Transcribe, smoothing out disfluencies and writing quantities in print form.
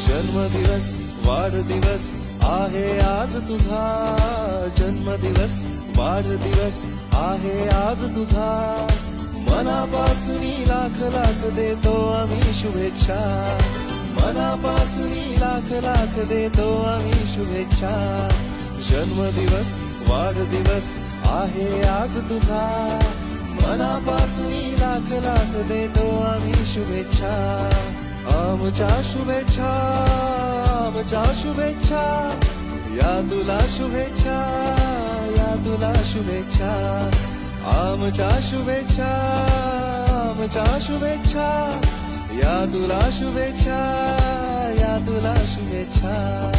जन्मदिवस वाढदिवस आहे आज तुझा, जन्मदिवस वाढदिवस आहे आज तुझा. मनापासून लाख लाख देतो आम्ही शुभेच्छा, मनापासून लाख लाख देतो आम्ही शुभेच्छा. जन्मदिवस वाढदिवस आहे आज तुझा, मनापासून लाख लाख देतो आम्ही शुभेच्छा. आमच्या शुभेच्छा, आमच्या शुभेच्छा, या तुला शुभेच्छा, या तुला शुभेच्छा. आमच्या शुभेच्छा, आमच्या शुभेच्छा, या तुला शुभेच्छा, या तुला शुभेच्छा.